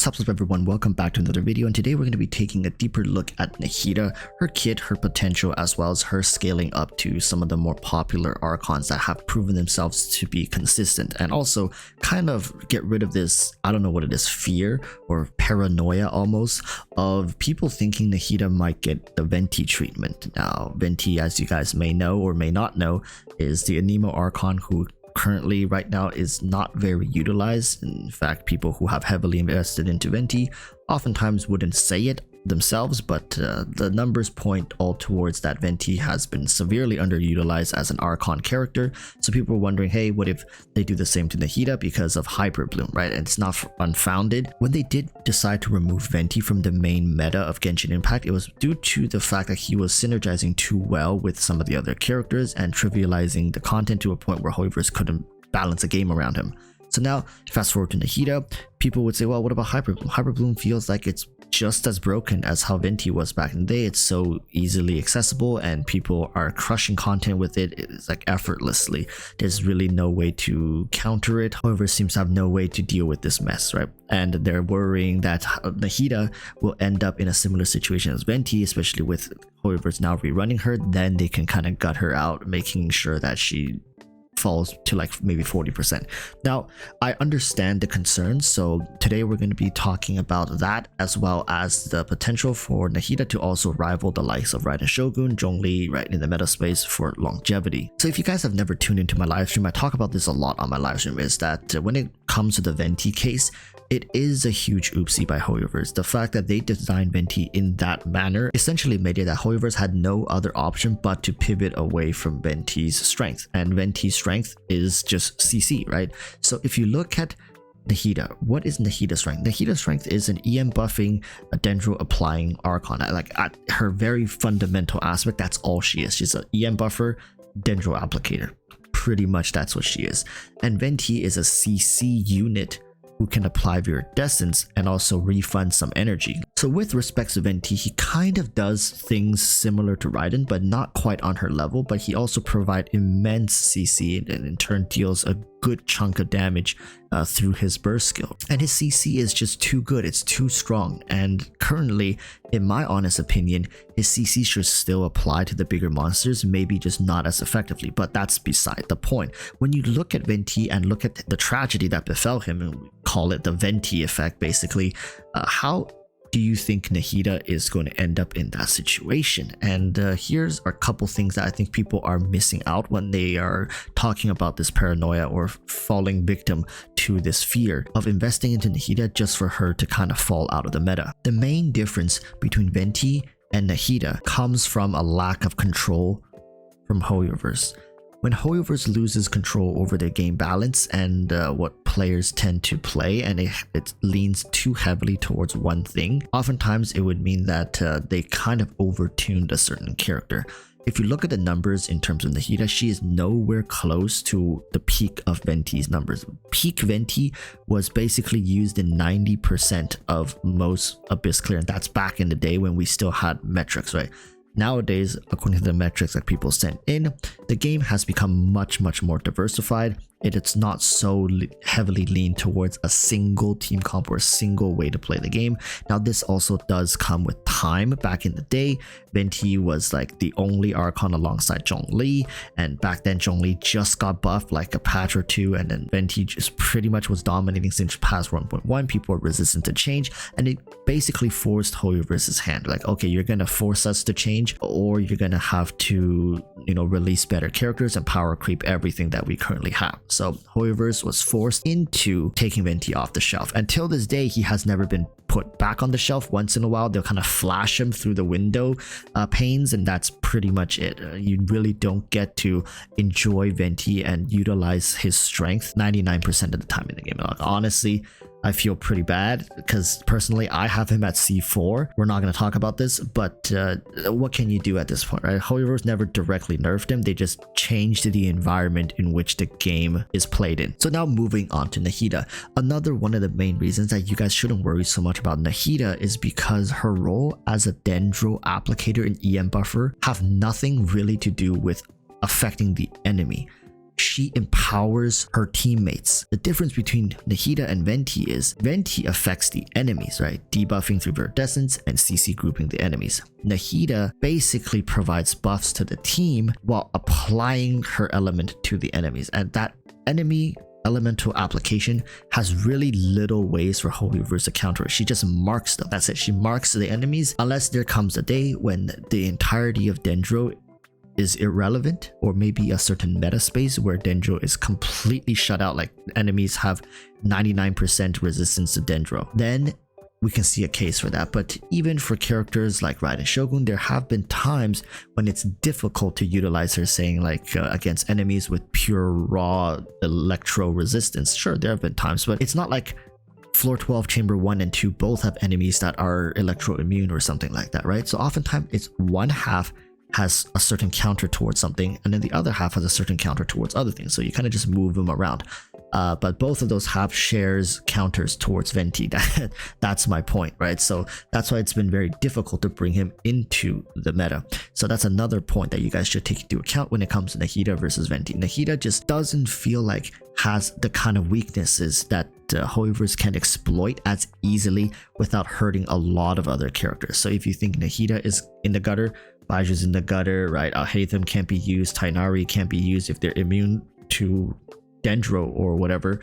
What's up everyone, welcome back to another video, and today we're going to be taking a deeper look at Nahida, her kit, her potential, as well as her scaling up to some of the more popular archons that have proven themselves to be consistent, and also kind of get rid of this, I don't know what it is, fear or paranoia almost of people thinking Nahida might get the Venti treatment. Now Venti, as you guys may know or may not know, is the Anemo archon who currently right now is not very utilized. In fact, people who have heavily invested into Venti oftentimes wouldn't say it themselves, but the numbers point all towards that Venti has been severely underutilized as an archon character. So people are wondering, hey, what if they do the same to Nahida because of Hyper Bloom, right? And it's not unfounded. When they did decide to remove Venti from the main meta of Genshin Impact, it was due to the fact that he was synergizing too well with some of the other characters and trivializing the content to a point where Hoyoverse couldn't balance a game around him. So now, fast forward to Nahida, people would say, well, what about Hyper Bloom? Hyper Bloom feels like it's just as broken as how Venti was back in the day. It's so easily accessible and people are crushing content with it. It's like effortlessly. There's really no way to counter it. However, seems to have no way to deal with this mess, right? And they're worrying that Nahida will end up in a similar situation as Venti, especially with Hoyoverse now rerunning her. Then they can kind of gut her out, making sure that she falls to like maybe 40%. Now, I understand the concerns, so today we're going to be talking about that, as well as the potential for Nahida to also rival the likes of Raiden Shogun, Zhongli, right, in the meta space for longevity. So if you guys have never tuned into my live stream, I talk about this a lot on my live stream, is that when it comes to the Venti case, it is a huge oopsie by Hoyoverse. The fact that they designed Venti in that manner essentially made it that Hoyoverse had no other option but to pivot away from Venti's strength. And Venti's strength is just CC, right? So if you look at Nahida, what is Nahida's strength? Nahida's strength is an EM buffing, a dendro applying archon. Like at her very fundamental aspect, that's all she is. She's an EM buffer, dendro applicator. Pretty much that's what she is. And Venti is a CC unit who can apply viridescence and also refund some energy. So with respect to Venti, he kind of does things similar to Raiden, but not quite on her level, but he also provides immense CC and in turn deals a good chunk of damage through his burst skill. And his CC is just too good, it's too strong, and currently, in my honest opinion, his CC should still apply to the bigger monsters, maybe just not as effectively, but that's beside the point. When you look at Venti and look at the tragedy that befell him, and we call it the Venti effect basically, how do you think Nahida is going to end up in that situation? And here's a couple things that I think people are missing out when they are talking about this paranoia or falling victim to this fear of investing into Nahida just for her to kind of fall out of the meta. The main difference between Venti and Nahida comes from a lack of control from Hoyoverse. When Hoyoverse loses control over their game balance and what players tend to play, and it leans too heavily towards one thing, oftentimes it would mean that they kind of overtuned a certain character. If you look at the numbers in terms of Nahida, she is nowhere close to the peak of Venti's numbers. Peak Venti was basically used in 90% of most Abyss Clear, and that's back in the day when we still had metrics, right? Nowadays, according to the metrics that people sent in, the game has become much more diversified. It's not so heavily leaned towards a single team comp or a single way to play the game. Now this also does come with time. Back in the day, Venti was like the only archon alongside Zhongli, and back then Zhongli just got buffed like a patch or two, and then Venti just pretty much was dominating since past 1.1. People were resistant to change, and it basically forced Hoyoverse's hand. Like, okay, you're gonna force us to change, or you're gonna have to, you know, release better characters and power creep everything that we currently have. So Hoyoverse was forced into taking Venti off the shelf. Until this day, he has never been put back on the shelf. Once in a while, they'll kind of flash him through the window panes, and that's pretty much it. You really don't get to enjoy Venti and utilize his strength 99% of the time in the game. Like, honestly, I feel pretty bad because personally I have him at C4. We're not going to talk about this, but what can you do at this point, right? Hoyoverse never directly nerfed him. They just changed the environment in which the game is played in. So now moving on to Nahida. Another one of the main reasons that you guys shouldn't worry so much about Nahida is because her role as a dendro applicator and EM buffer have nothing really to do with affecting the enemy. she empowers her teammates. The difference between Nahida and Venti is Venti affects the enemies, right? Debuffing through viridescence and CC grouping the enemies. Nahida basically provides buffs to the team while applying her element to the enemies, and that enemy elemental application has really little ways for Holyverse to counter it. She just marks them. That's it. She marks the enemies unless there comes a day when the entirety of Dendro is irrelevant, or maybe a certain meta space where Dendro is completely shut out, like enemies have 99% resistance to Dendro. Then we can see a case for that. But even for characters like Raiden Shogun, there have been times when it's difficult to utilize her, saying like against enemies with pure raw electro resistance. Sure, there have been times, but it's not like floor 12 chamber 1 and 2 both have enemies that are electro immune or something like that, right? So oftentimes it's one half has a certain counter towards something, and then the other half has a certain counter towards other things. So you kind of just move them around. But both of those have shares counters towards Venti. That's my point, right? So that's why it's been very difficult to bring him into the meta. So that's another point that you guys should take into account when it comes to Nahida versus Venti. Nahida just doesn't feel like has the kind of weaknesses that Holyverse can exploit as easily without hurting a lot of other characters. So if you think Nahida is in the gutter, Baju's in the gutter, right? Alhaitham can't be used, Tainari can't be used if they're immune to Dendro or whatever.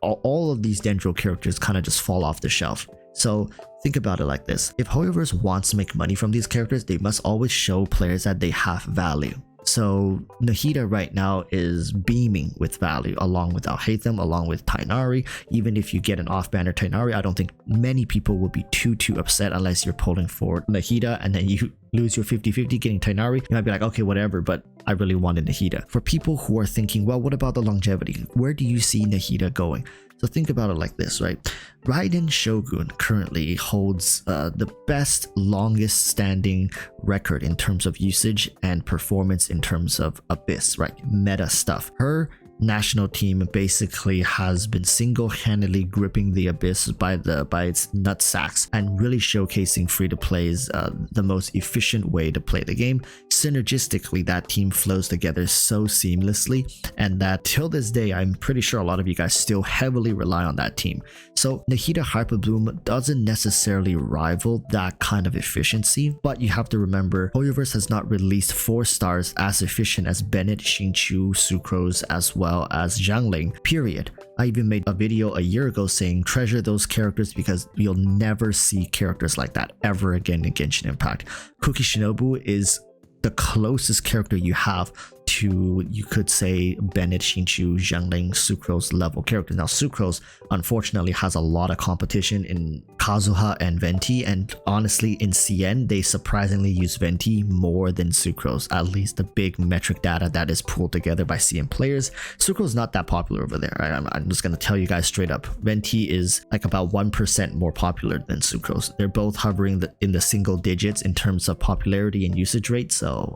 All of these Dendro characters kind of just fall off the shelf. So think about it like this. If Holyverse wants to make money from these characters, they must always show players that they have value. So Nahida right now is beaming with value, along with Alhaitham, along with Tainari. Even if you get an off-banner Tainari, I don't think many people will be too upset unless you're pulling for Nahida and then you lose your 50-50 getting Tainari. You might be like, okay, whatever, but I really wanted Nahida. For people who are thinking, well, what about the longevity? Where do you see Nahida going? So think about it like this, right? Raiden Shogun currently holds the best, longest standing record in terms of usage and performance in terms of Abyss, right? Meta stuff. Her national team basically has been single-handedly gripping the Abyss by its nutsacks and really showcasing free-to-plays the most efficient way to play the game. Synergistically, that team flows together so seamlessly, and that till this day, I'm pretty sure a lot of you guys still heavily rely on that team. So Nahida Hyperbloom doesn't necessarily rival that kind of efficiency, but you have to remember Holyverse has not released 4 stars as efficient as Bennett, Xingqiu, Sucrose, as well as Zhangling, period. I even made a video a year ago saying treasure those characters because you'll never see characters like that ever again in Genshin Impact. Cookie Shinobu is the closest character you have to, you could say, Bennett, Xingqiu, Zhangling, Sucrose level characters. Now Sucrose unfortunately has a lot of competition in Kazuha and Venti, and honestly in CN they surprisingly use Venti more than Sucrose, at least the big metric data that is pulled together by CN players. Sucrose is not that popular over there, right? I'm just gonna tell you guys straight up. Venti is like about 1% more popular than Sucrose. They're both hovering in the single digits in terms of popularity and usage rate, so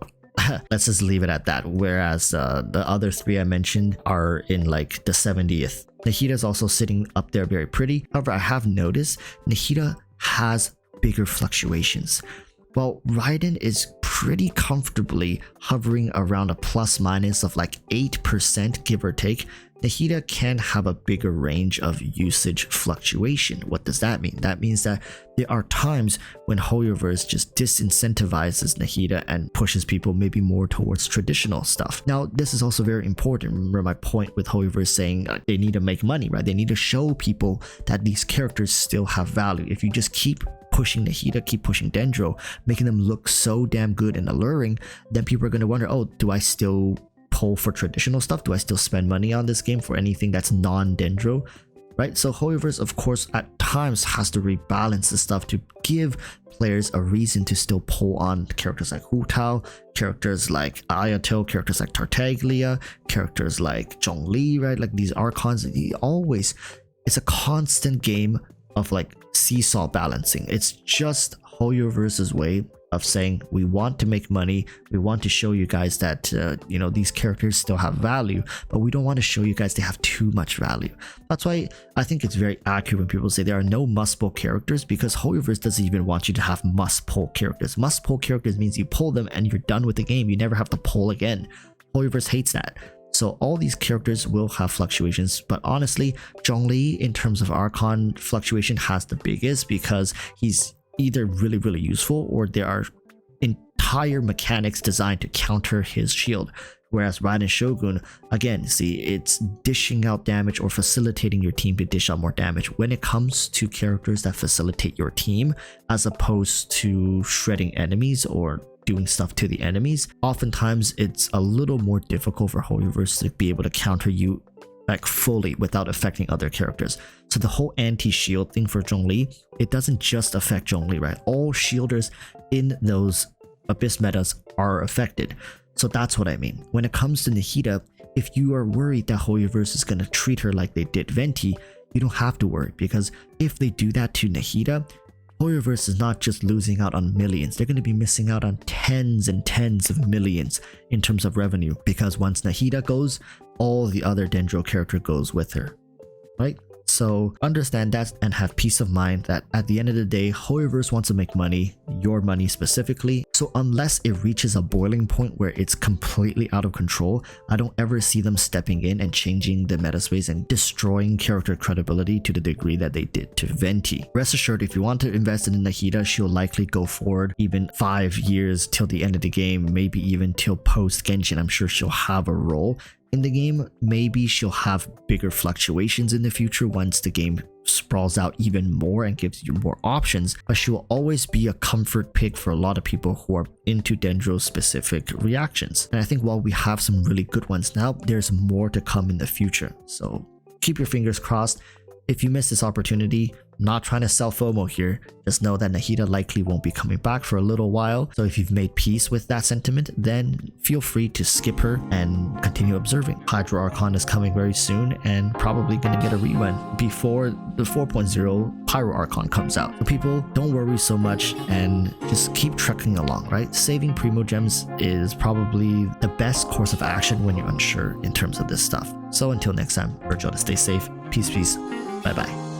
let's just leave it at that. Whereas the other 3 I mentioned are in like the 70th. Nahida is also sitting up there very pretty. However, I have noticed Nahida has bigger fluctuations. While Raiden is pretty comfortably hovering around a plus minus of like 8% give or take, Nahida can have a bigger range of usage fluctuation. What does that mean? That means that there are times when Holyverse just disincentivizes Nahida and pushes people maybe more towards traditional stuff. Now, this is also very important. Remember my point with Holyverse saying they need to make money, right? They need to show people that these characters still have value. If you just keep pushing Nahida, keep pushing Dendro, making them look so damn good and alluring, then people are going to wonder, oh, do I still pull for traditional stuff? Do I still spend money on this game for anything that's non-Dendro? Right? So Holyverse, of course, at times has to rebalance the stuff to give players a reason to still pull on characters like Hu Tao, characters like Ayato, characters like Tartaglia, characters like Zhongli, right? Like these archons, it's a constant game of like seesaw balancing. It's just Holyverse's way of saying we want to make money, we want to show you guys that these characters still have value, but we don't want to show you guys they have too much value. That's why I think it's very accurate when people say there are no must-pull characters, because Holyverse doesn't even want you to have must-pull characters. Must-pull characters means you pull them and you're done with the game. You never have to pull again. Holyverse hates that. So all these characters will have fluctuations, but honestly, Zhongli in terms of Archon fluctuation has the biggest because he's either really useful or there are entire mechanics designed to counter his shield. Whereas Raiden Shogun, again, see, it's dishing out damage or facilitating your team to dish out more damage. When it comes to characters that facilitate your team, as opposed to shredding enemies or doing stuff to the enemies, oftentimes it's a little more difficult for HoYoVerse to be able to counter you like fully without affecting other characters. So the whole anti-shield thing for Zhongli, it doesn't just affect Zhongli, right? All shielders in those Abyss metas are affected. So that's what I mean. When it comes to Nahida, if you are worried that HoYoVerse is going to treat her like they did Venti, you don't have to worry, because if they do that to Nahida, HoYoVerse is not just losing out on millions, they're going to be missing out on tens and tens of millions in terms of revenue, because once Nahida goes, all the other Dendro character goes with her, right? So understand that and have peace of mind that at the end of the day, HoYoVerse wants to make money, your money specifically. So unless it reaches a boiling point where it's completely out of control, I don't ever see them stepping in and changing the meta space and destroying character credibility to the degree that they did to Venti. Rest assured, if you want to invest in Nahida, she'll likely go forward even 5 years till the end of the game, maybe even till post Genshin. I'm sure she'll have a role in the game. Maybe she'll have bigger fluctuations in the future once the game sprawls out even more and gives you more options, but she will always be a comfort pick for a lot of people who are into Dendro specific reactions. And I think while we have some really good ones now, there's more to come in the future. So keep your fingers crossed. If you miss this opportunity, not trying to sell FOMO here, just know that Nahida likely won't be coming back for a little while. So if you've made peace with that sentiment, then feel free to skip her and continue observing. Hydro Archon is coming very soon and probably going to get a rerun before the 4.0 Pyro Archon comes out. So people, don't worry so much and just keep trekking along, right? Saving Primo Gems is probably the best course of action when you're unsure in terms of this stuff. So until next time, urge you all to stay safe. Peace. Bye bye.